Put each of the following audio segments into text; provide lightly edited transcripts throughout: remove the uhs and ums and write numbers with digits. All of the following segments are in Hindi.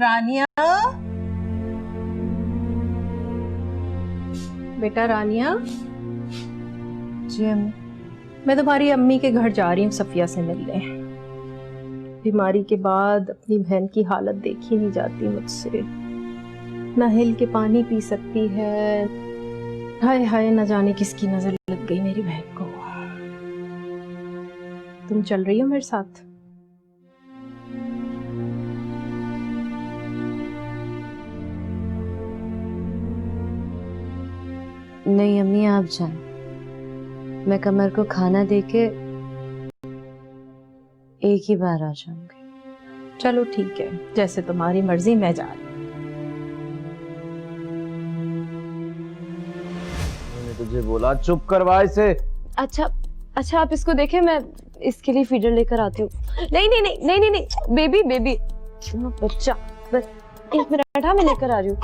रानिया, बेटा रानिया। जी अम्मी। मैं तुम्हारी अम्मी के घर जा रही हूँ सफिया से मिलने। बीमारी के बाद अपनी बहन की हालत देखी नहीं जाती मुझसे, ना हिल के पानी पी सकती है। हाय हाय, न जाने किसकी नजर लग गई मेरी बहन को। तुम चल रही हो मेरे साथ? नहीं अम्मी, आप जाएं। मैं कमर को खाना देके एक ही बार आ जाऊंगी। चलो ठीक है, जैसे तुम्हारी मर्जी, मैं जा रही हूँ। मैंने तुझे बोला चुप करवा इसे। अच्छा अच्छा, आप इसको देखें, मैं इसके लिए फीडर लेकर आती हूँ। नहीं नहीं नहीं नहीं नहीं नहीं, बेबी बेबी बच्चा, बस 1 मिनट, हाँ मैं लेकर आ रही हूँ।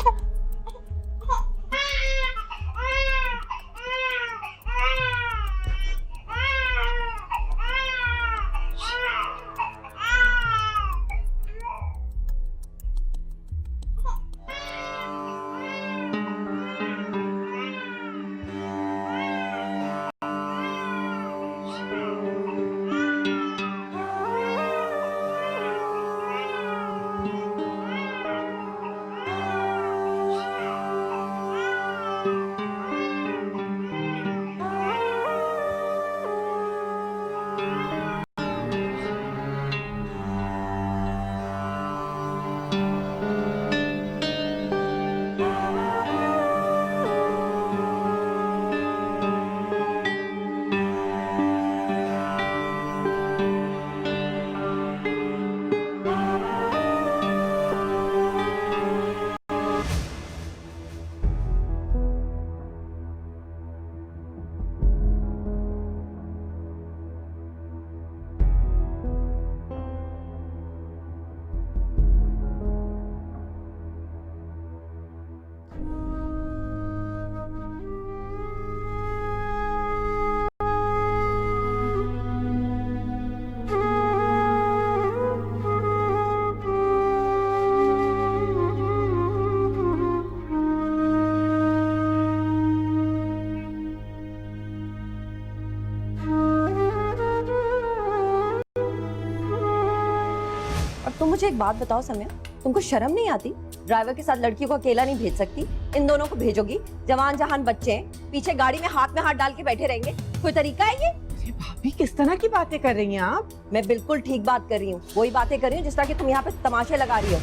तुम मुझे एक बात बताओ सम्या, तुमको शर्म नहीं आती? ड्राइवर के साथ लड़की को अकेला नहीं भेज सकती, इन दोनों को भेजोगी? जवान जहान बच्चे हैं, पीछे गाड़ी में हाथ डाल के बैठे रहेंगे, कोई तरीका है ये? भाभी किस तरह की बातें कर रही हैं आप? मैं बिल्कुल ठीक बात कर रही हूँ, वही बातें कर रही हूँ जिस तरह की तुम यहाँ पे तमाशे लगा रही हो।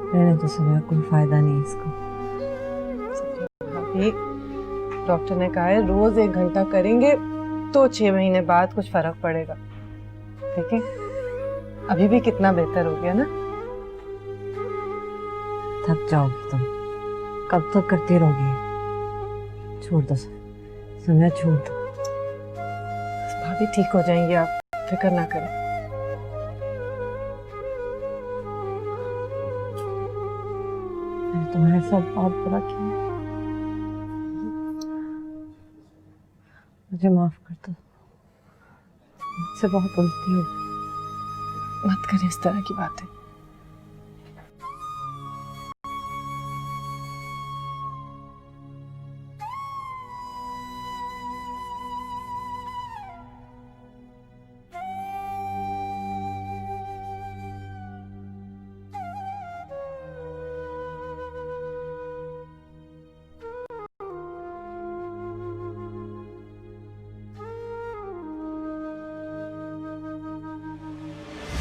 रहने तो सुबह कोई फायदा नहीं इसको। भाभी, डॉक्टर ने कहा है रोज 1 घंटा करेंगे तो 6 महीने बाद कुछ फर्क पड़ेगा। देखिए अभी भी कितना बेहतर हो गया ना। थक जाओगी तुम, कब तक करती रहोगी? छोड़ दो समय, छोड़ दो। भाभी ठीक हो जाएंगे, आप फिक्र ना करें। मैंने तुम्हारे साथ बहुत बुरा किया, मुझे माफ कर दो। मुझसे बहुत गलती हो गई। मत करें इस तरह की बातें।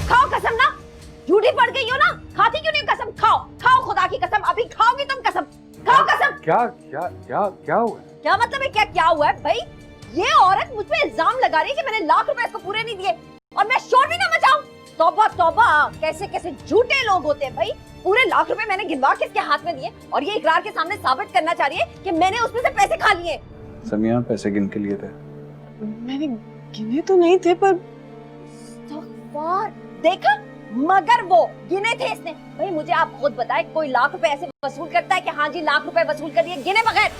खाओ कसम ना, झूठी पड़ गई हो ना, खाती क्यों नहीं कसम? खाओ खाओ, खुदा की कसम, अभी खाओगी तुम कसम, खाओ कसम। क्या क्या क्या क्या हुआ? क्या मतलब है क्या क्या हुआ है भाई? ये औरत मुझ पे इल्जाम लगा रही है कि मैंने लाख रुपए इसको पूरे नहीं दिए और मैं शोर भी ना मचाऊं। तौबा तौबा, कैसे कैसे झूठे लोग होते हैं भाई। पूरे लाख रुपए मैंने गिनवा के इसके हाथ में दिए और ये इकरार के सामने साबित करना चाह रही है कि मैंने उसमें से पैसे खा लिए। समिया पैसे गिन के लिए थे। मैंने गिने तो नहीं थे पर देखा, मगर वो गिने थे इसने। भाई मुझे आप खुद बताए, कोई लाख रुपए ऐसे वसूल करता है कि हाँ जी लाख रुपए वसूल कर दिए गिने बगैर?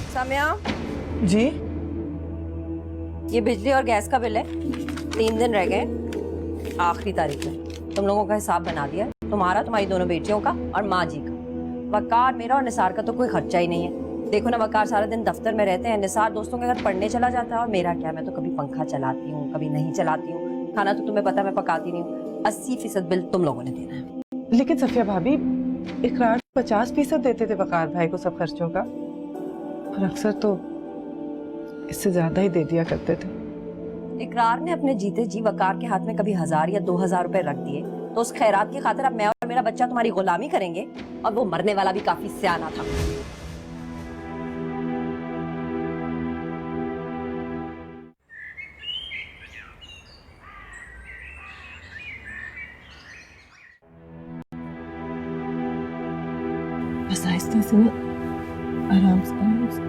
सामिया जी ये बिजली और गैस का बिल है, 3 दिन रह गए आखिरी तारीख में। तुम लोगों का हिसाब बना दिया, तुम्हारा, तुम्हारी दोनों बेटियों का और माँ जी का। वकार मेरा और निसार का तो कोई खर्चा ही नहीं है। देखो ना, वकार सारा दिन दफ्तर में रहते हैं, निसार दोस्तों के घर पढ़ने चला जाता है और मेरा क्या, मैं तो कभी पंखा चलाती हूँ कभी नहीं चलाती हूँ। खाना तो तुम्हें पता मैं पकाती नहीं हूँ। 80% बिल तुम लोगों ने देना है। लेकिन सफिया भाभी, इकरार 50% देते थे वकार भाई को सब खर्चों का, और अक्सर तो इससे ज्यादा ही दे दिया करते थे। इकरार ने अपने जीते जी वकार के हाथ में कभी 1000 या 2000 रुपए रख दिए, तो उस खैरात की खातिर अब मैं और मेरा बच्चा तुम्हारी गुलामी करेंगे। और वो मरने वाला भी काफी सियाना था। बस आहिस्ता से ना, आराम से आराम से।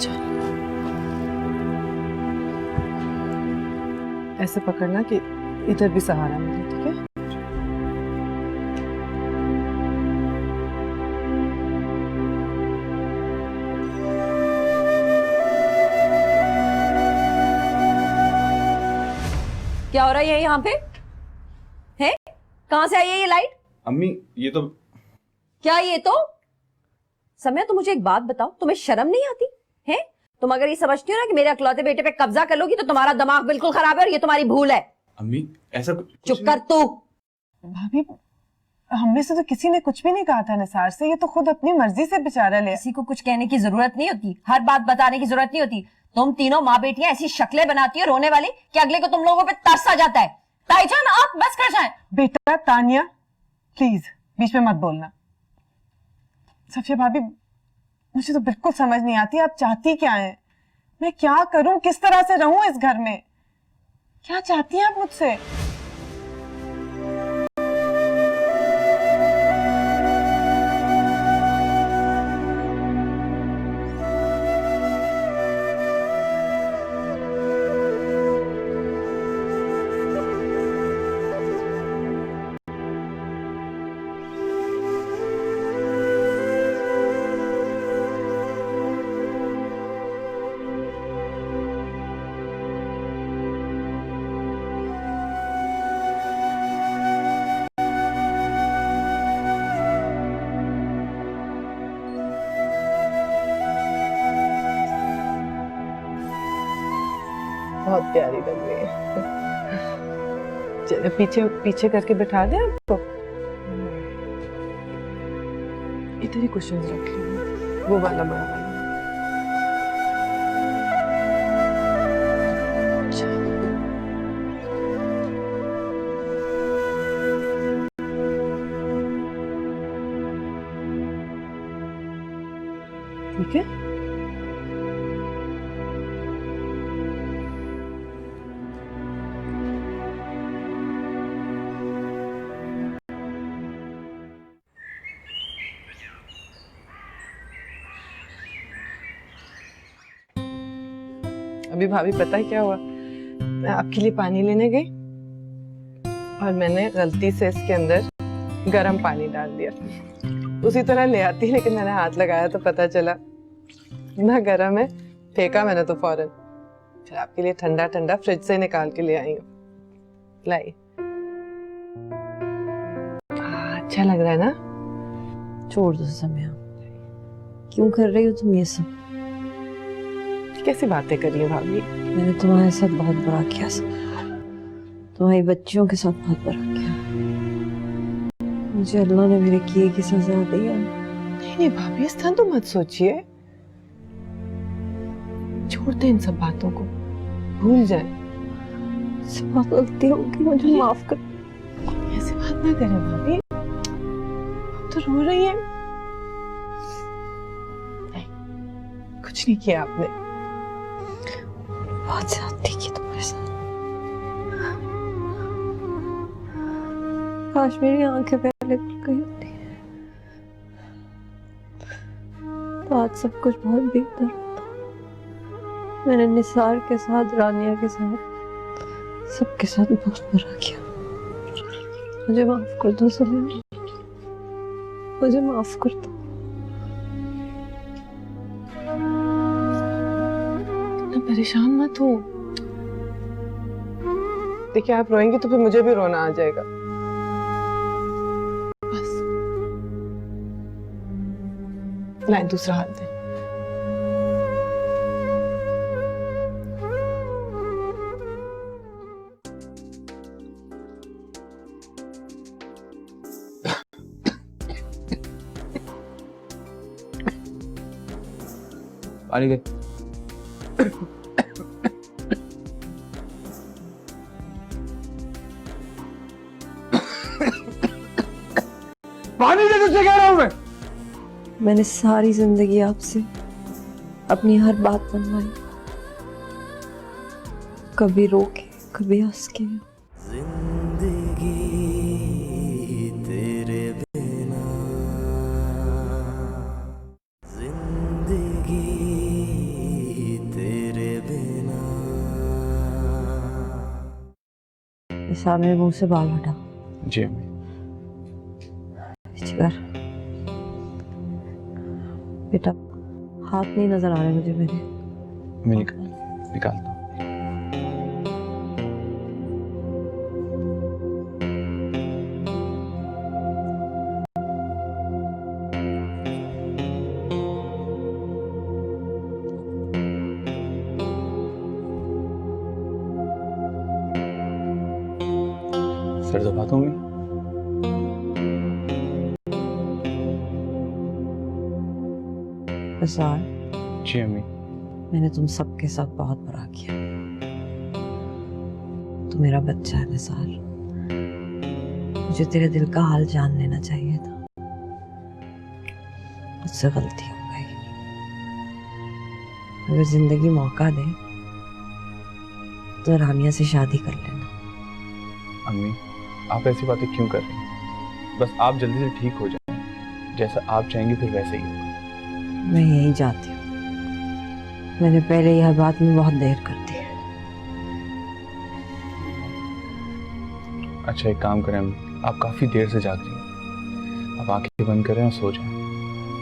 चलो ऐसे पकड़ना कि इधर भी सहारा मिले, ठीक है? क्या हो रहा है यहाँ पे? है कहाँ से आई है ये लाइट? अम्मी ये तो क्या ये तो? समय तो मुझे एक बात बताओ, तुम्हें शर्म नहीं आती है? तुम अगर ये समझती हो ना कि मेरे अकलौते बेटे पे कब्जा कर लोगी तो तुम्हारा दिमाग बिल्कुल खराब है और ये तुम्हारी भूल है। अम्मी ऐसा चुप कर तू। भाभी, हमने से तो किसी ने कुछ भी नहीं कहा था निसार से, ये तो खुद अपनी मर्जी से बेचारा ले। किसी को कुछ कहने की जरूरत नहीं होती, हर बात बताने की जरूरत नहीं होती। तुम तीनों माँ बेटियां ऐसी शक्लें बनाती हो रोने वाली कि अगले को तुम लोगों पे तरस आ जाता है। ताईजान आप बस कर जाएं। बेटा तानिया, प्लीज बीच में मत बोलना। सफिया भाभी, मुझे तो बिल्कुल समझ नहीं आती आप चाहती क्या हैं? मैं क्या करूं, किस तरह से रहूं इस घर में? क्या चाहती हैं आप मुझसे? बहुत प्यारी लग रही है। चलो पीछे पीछे करके बैठा दे आपको। इधर ही कुशन रख लो, वो वाला बड़ा वाला। ठीक है। अभी भाभी पता है क्या हुआ? मैं आपके लिए पानी लेने गई और मैंने गलती से इसके अंदर गर्म पानी डाल दिया। उसी तरह ले आती, लेकिन मैंने हाथ लगाया तो पता चला ना गर्म है। फेंका मैंने तो फौरन। फिर आपके लिए ठंडा ठंडा फ्रिज से निकाल के ले आई हूँ। लाई। अच्छा लग रहा है ना? छोड़ दो समय, क्यों कर रही हो तुम ये सब? कैसी बातें कर रही है भाभी? मैंने तुम्हारे साथ बहुत बुरा किया सब, तुम्हारी बच्चियों के साथ बहुत बुरा किया। मुझे अल्लाह ने मेरे किए की सजा दी है। नहीं नहीं भाभी, इस तरह तो मत सोचिए। छोड़ दे इन सब बातों को, भूल जाए। मुझसे बहुत गलती होगी, मुझे माफ कर। ऐसी बात ना करें भाभी, अब तो रो रही है। नहीं, कुछ नहीं किया आपने। बहुत ज्यादती की तुम्हारे साथ। काश मेरी आंखें पहले खुल गई होती, तो आज सब कुछ बहुत बेहतर होता। मैंने निसार के साथ, रानिया के साथ, सबके साथ बहुत बुरा किया। मुझे माफ कर दो सलीम, मुझे माफ कर दो। इतना परेशान मत हो। देखिए आप रोएंगे तो फिर मुझे भी रोना आ जाएगा। बस लाए दूसरा हाथ दे। पानी दे। पानी दे, तुझसे कह रहा हूं मैं। मैंने सारी जिंदगी आपसे अपनी हर बात मनवाई, कभी रो के, कभी हंस के। जिंदगी तेरे बिना, जिंदगी तेरे बिना। ऐसा मेरे मुंह से बाल हटा। जी अम्मी। कर बेटा, हाथ नहीं नजर आ रहे मुझे मेरे। मैं निकालता हूँ। सर दबाता हूँ मैं। निसार, जी अम्मी। मैंने तुम सबके साथ बहुत बुरा किया। तू मेरा बच्चा है निसार, मुझे तेरे दिल का हाल जान लेना चाहिए था। मुझसे गलती हो गई। अगर जिंदगी मौका दे तो रानिया से शादी कर लेना। अम्मी आप ऐसी बातें क्यों कर रही हैं? बस आप जल्दी से ठीक हो जाएं। जैसा आप चाहेंगे फिर वैसे ही होगा। मैं यही चाहती हूँ। मैंने पहले यह बात में बहुत देर कर दी है। अच्छा एक काम करें अम्मी, आप काफी देर से जाग रही हैं। आप आंखें बंद करें और सो जाएं,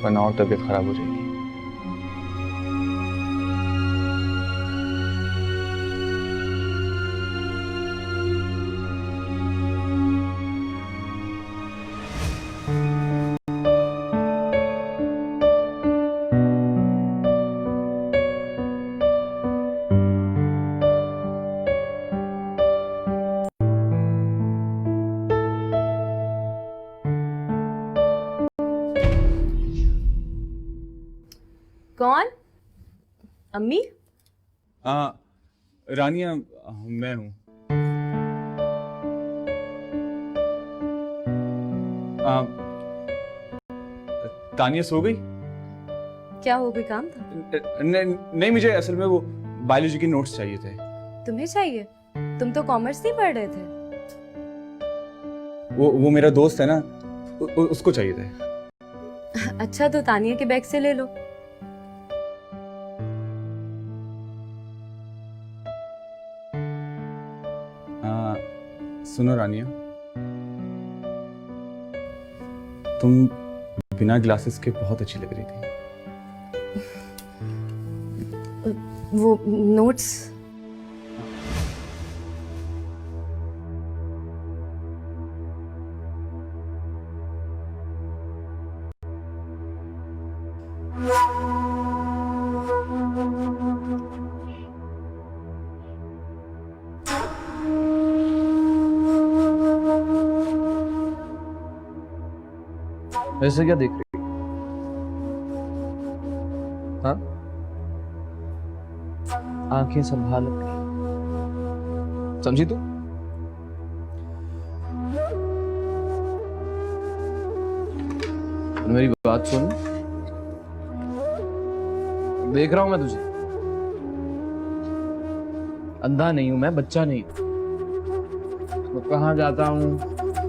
वरना और तबीयत खराब हो जाएगी। कौन? अम्मी? रानिया मैं हूँ। तानिया सो गई? क्या हो, कोई काम था? नहीं मुझे असल में वो बायोलॉजी के नोट्स चाहिए थे। तुम्हें चाहिए? तुम तो कॉमर्स नहीं पढ़ रहे थे। वो मेरा दोस्त है ना, उसको चाहिए थे। अच्छा तो तानिया के बैग से ले लो। सुनो रानिया, तुम बिना ग्लासेस के बहुत अच्छी लग रही थी। वो नोट्स ऐसे क्या देख रही? हाँ, आंखें संभाल अपनी, समझी तू? मेरी बात सुन, देख रहा हूं मैं तुझे, अंधा नहीं हूं मैं, बच्चा नहीं हूं। मैं कहां जाता हूं,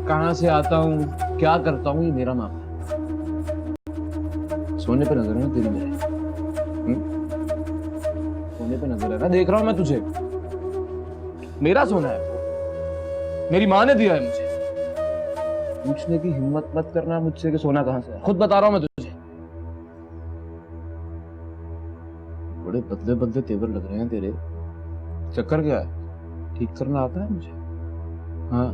कहां से आता हूं, क्या करता हूं, ये मेरा मामला है। सोने पे नजर है ना तेरी मेरे? सोने पे नजर है ना, देख रहा हूं मैं तुझे, मेरा सोना है, मेरी माँ ने दिया है मुझे। पूछने की हिम्मत मत करना मुझसे कि सोना कहां से है, खुद बता रहा हूं मैं तुझे। बड़े बदले बदले तेवर लग रहे हैं तेरे, चक्कर क्या है? ठीक करना आता है मुझे? हाँ,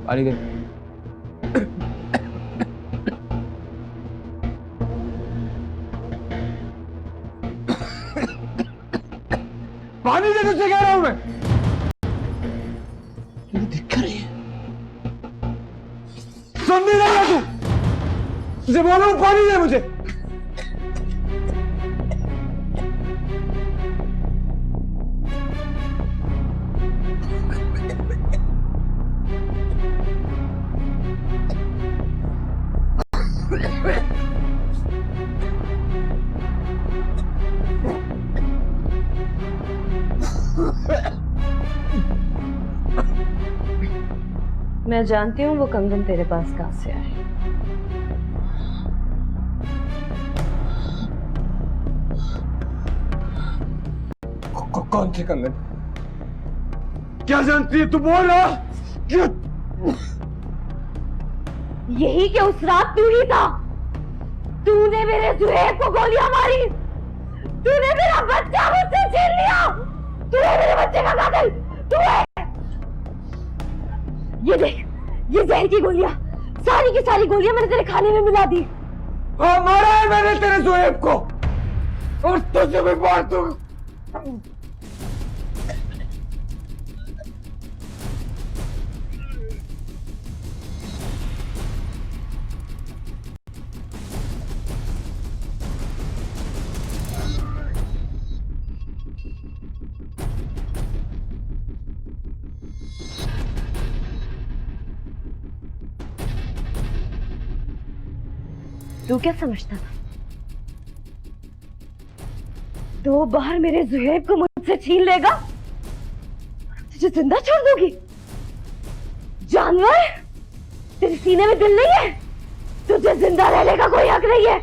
पानी दे। पानी दे तुझसे कह रहा हूं मैं। दिक्कत है, सुन नहीं रहा तू? तुझे बोल रहा हूं पानी दे मुझे। मैं जानती हूँ वो कंगन तेरे पास कहाँ से आए। कौन थे कंगन? क्या जानती है तू? बोल रहा क्या? यही कि उस रात तू ही था। तूने मेरे जुएब को गोलियां मारी, तूने मेरा बच्चा मुझसे छीन लिया, तूने मेरे बच्चे का कातिल तू है। ये देख, ये जहर की गोलियां, सारी की सारी गोलियां मैंने तेरे खाने में मिला दी। हाँ, मारा है मैंने तेरे जुएब को, और तुझे भी मार दूंगा। तू क्या समझता था? 2 बार मेरे जुएब को मुझसे छीन लेगा, तुझे जिंदा छोड़ दूंगी? जानवर, तेरे सीने में दिल नहीं है, तुझे जिंदा रहने का कोई हक नहीं है।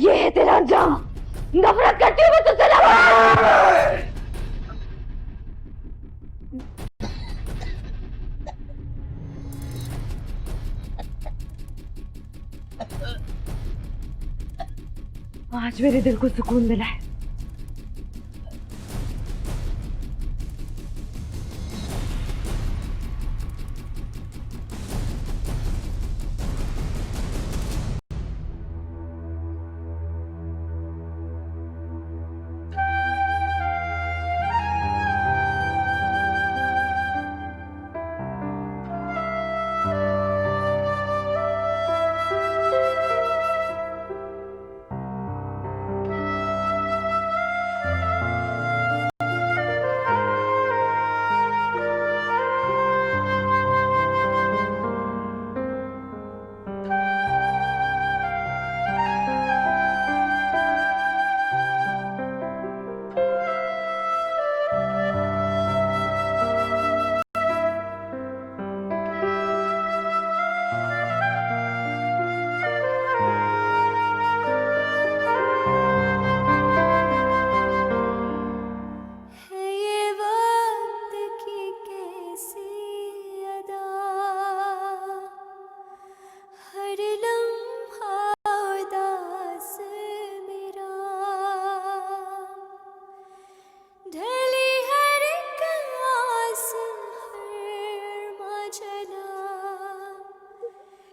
ये है तेरा अंजाम। नफरत करती हूँ मैं तुझसे। आज मेरे दिल को सुकून मिला है।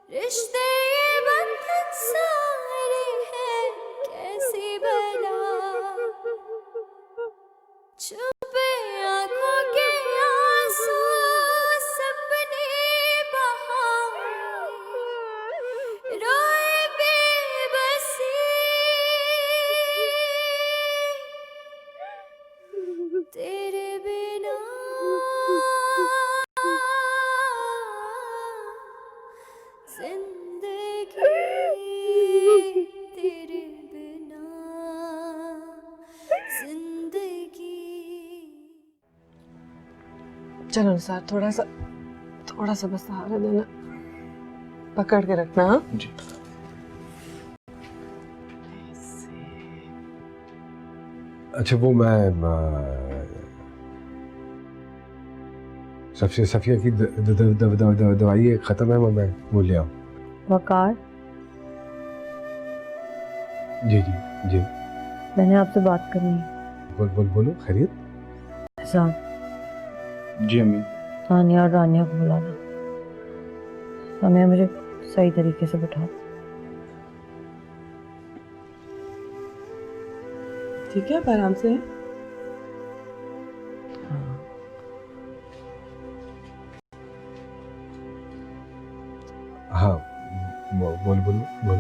रिश्ते ये बंधन सारे चलो निसार, थोड़ा सा बस सहारा देना, पकड़ के रखना। हाँ जी। अच्छा वो मैं सफिया की दवाई खत्म है, मैं वो ले आऊँ। वकार, जी जी जी। मैंने आपसे बात करनी है। बोलो, खैरियत? एहसान, जी अम्मी। तानिया और रानिया को बुलाना। समय मुझे सही तरीके से बैठा। ठीक है, आप आराम से हैं? हाँ बोलो।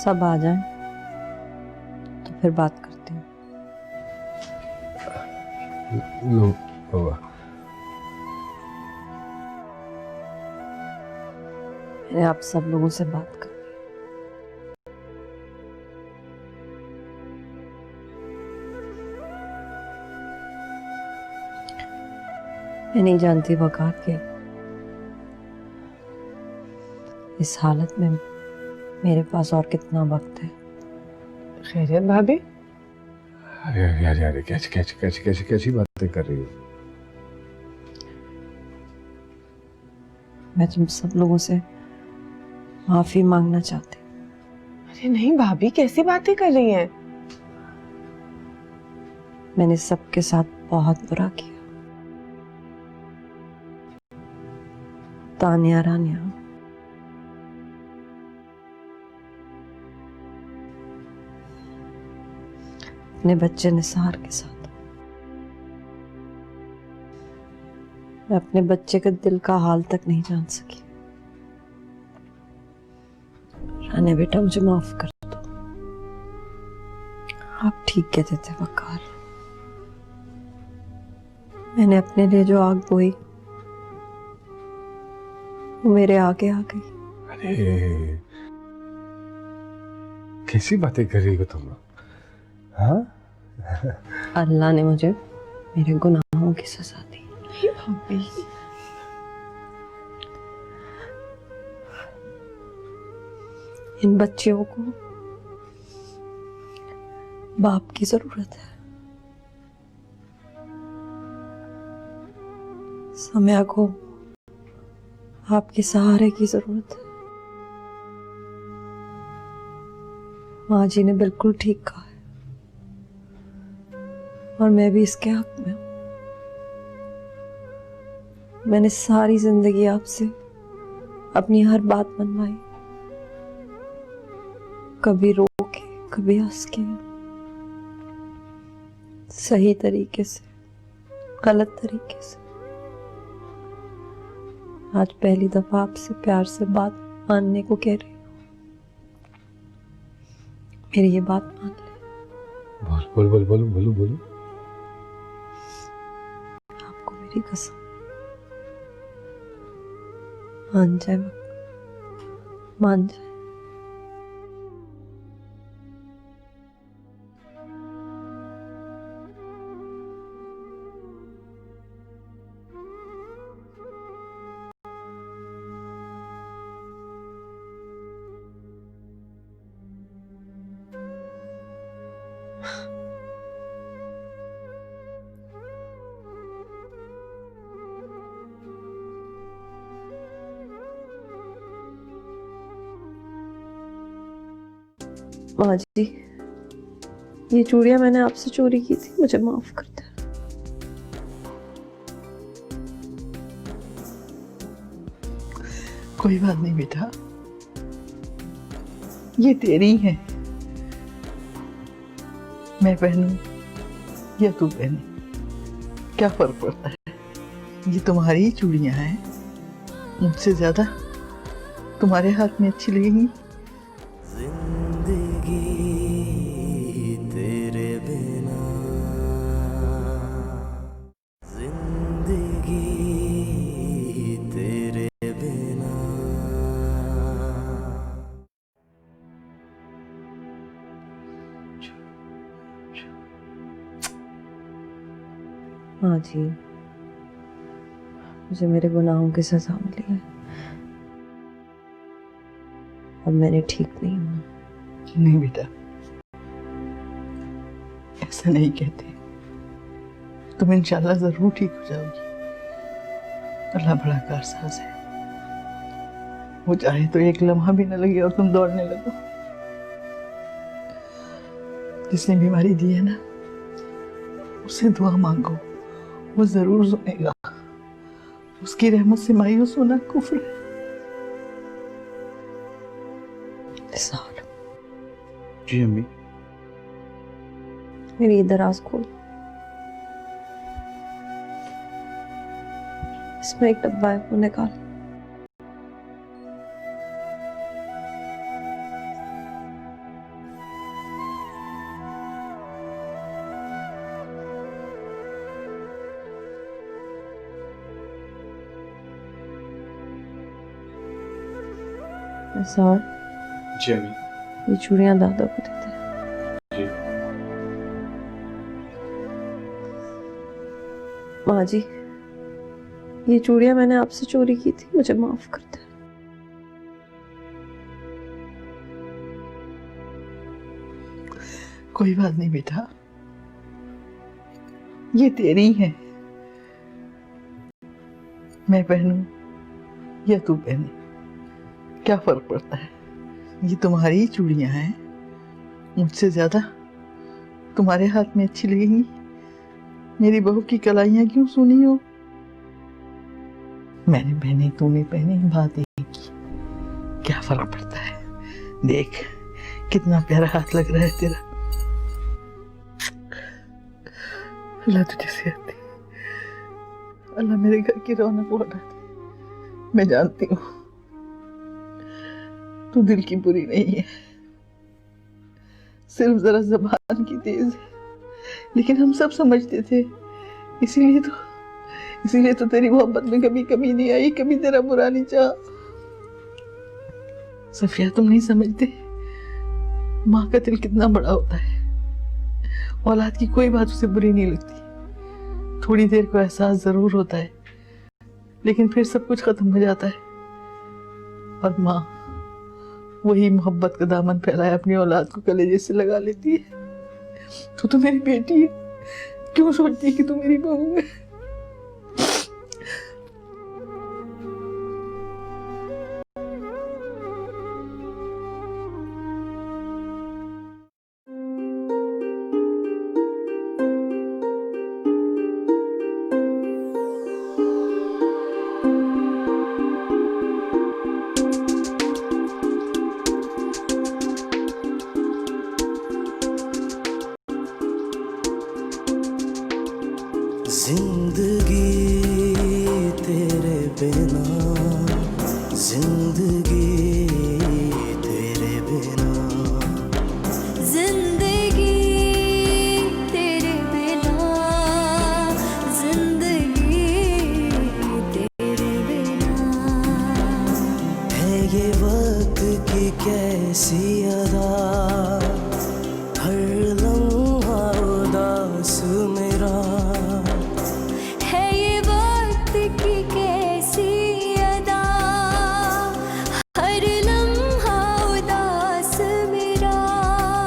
सब आ जाएं तो फिर बात करते हैं। लो बाबा। मैंने आप सब लोगों से बात कर। मैं नहीं जानती वकार के इस हालत में मेरे पास और कितना वक्त है। खैरियत भाभी? अरे कैसी बातें कर रही हो? मैं तुम सब लोगों से माफी मांगना चाहती हूँ। अरे नहीं भाभी, कैसी बातें कर रही हैं? मैंने सबके साथ बहुत बुरा किया। तानिया, रानिया, अपने बच्चे निसार के साथ। मैं अपने बच्चे के दिल का हाल तक नहीं जान सकी। रानिया बेटा, मुझे माफ कर दो। आप ठीक कहते थे वकार। मैंने अपने लिए जो आग बोई वो मेरे आगे आ गई। अरे कैसी बातें कर रही हो तुम? हाँ? अल्लाह ने मुझे मेरे गुनाहों की सजा दी। भाभी इन बच्चियों को बाप की जरूरत है। समय को आपके सहारे की जरूरत है। माँ जी ने बिल्कुल ठीक कहा है और मैं भी इसके हक में हूं। मैंने सारी जिंदगी आपसे अपनी हर बात मनवाई, कभी रो के, कभी हंस के, सही तरीके से, गलत तरीके से। आज पहली दफा आपसे प्यार से बात मानने को कह रही हूं। मेरी ये बात मान ले। बोलो। आपको मेरी कसम, मान जाए, मान जाए। माँ जी, ये चूड़ियां मैंने आपसे चोरी की थी, मुझे माफ कर दे। कोई बात नहीं बेटा, ये तेरी है। मैं पहनूं या तू पहने, क्या फर्क पड़ता है? ये तुम्हारी ही चूड़ियां हैं, मुझसे ज्यादा तुम्हारे हाथ में अच्छी लगेंगी। जिंदगी तेरे बिना, जिंदगी तेरे बिना। माँ जी, मुझे मेरे गुनाहों की सजा मिली है। अब मैंने ठीक नहीं होना। नहीं बेटा, ऐसा नहीं कहते। तुम इंशाल्लाह जरूर ठीक हो जाओगी। अल्लाह बड़ा कारसाज है, वो चाहे तो एक लम्हा भी न लगे और तुम दौड़ने लगो। जिसने बीमारी दी है ना, उससे दुआ मांगो, वो जरूर सुनेगा। उसकी रहमत से मायूस होना कुफ्र है। निसार, जी अम्मी। मेरी ये दराज खोल, इसमें एक डब्बा है, वो निकाल। निसार, जी अम्मी। ये चूड़ियां दादा को देते हैं। जी। माँ जी, ये चूड़ियां मैंने आपसे चोरी की थी, मुझे माफ कर दे। कोई बात नहीं बेटा, ये तेरी है। मैं पहनूं या तू पहने, क्या फर्क पड़ता है? ये तुम्हारी ही चूड़ियां हैं, मुझसे ज्यादा तुम्हारे हाथ में अच्छी लगेंगी। मेरी बहू की कलाइयां क्यों सुनी हो? मैंने पहनी, तूने पहनी, बात एक की, क्या फर्क पड़ता है? देख कितना प्यारा हाथ लग रहा है तेरा। अल्लाह तुझे सेहत दे, अल्लाह मेरे घर की रौनक बढ़ा दे। मैं जानती हूँ तू दिल की बुरी नहीं है, सिर्फ जरा ज़बान की तेज है, लेकिन हम सब समझते थे। इसीलिए तो तेरी मोहब्बत में कभी कमी नहीं आई, कभी तेरा बुरा नहीं चाहा। सफिया, तुम नहीं समझते माँ का दिल कितना बड़ा होता है। औलाद की कोई बात उसे बुरी नहीं लगती। थोड़ी देर को एहसास जरूर होता है, लेकिन फिर सब कुछ खत्म हो जाता है। और माँ वही मोहब्बत का दामन फैलाए अपनी औलाद को कलेजे से लगा लेती है। तू तो मेरी बेटी है, क्यों सोचती है कि तू मेरी बहू है? जिंदगी तेरे बिना, जिंदगी तेरे बिना, जिंदगी तेरे बिना, जिंदगी तेरे बिना। है ये वक्त की कैसी अदा, हर लम्हा उदास मेरा। है ये वक्त की कैसी अदा, हर लम्हा उदास मेरा।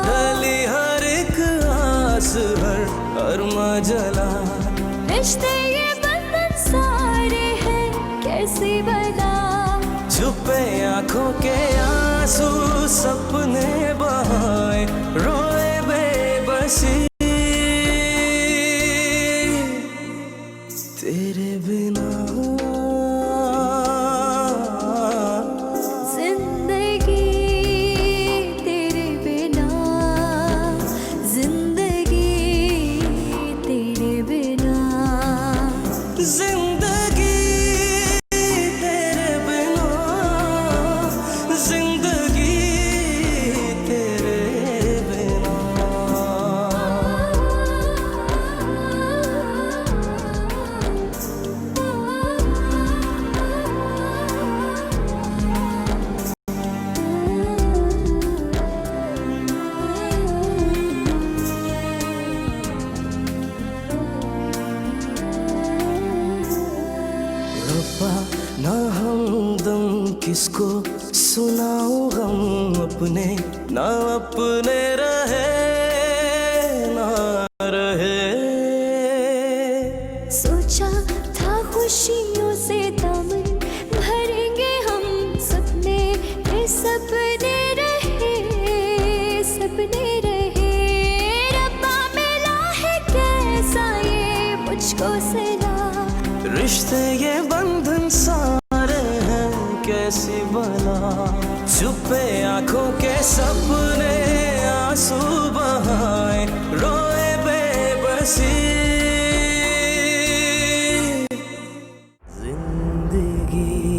डली हर एक आस, हर अरमा जला। रिश्ते ये बंधन सारे हैं कैसी बता। छुपे आंखों के आंसू, सपने बहाए, रोए बेबसी तेरे बिना। जिंदगी तेरे बिना, जिंदगी तेरे बिना। जिंदगी तेरे बिना, जिंदगी तेरे बिना। वफा ना हमदम किसको सुनाऊं गम अपने ना अपने रहे ना रहे। सोचा था खुशियों से दामन भरेंगे हम, सपने के सपने रहे सपने रहे। रब्बा मिला है कैसा ये मुझको सिला, रिश्ते ये बंधन सारे हैं कैसी बला। छुपे आंखों के सपने आंसू बहाए रोए बेबसी। जिंदगी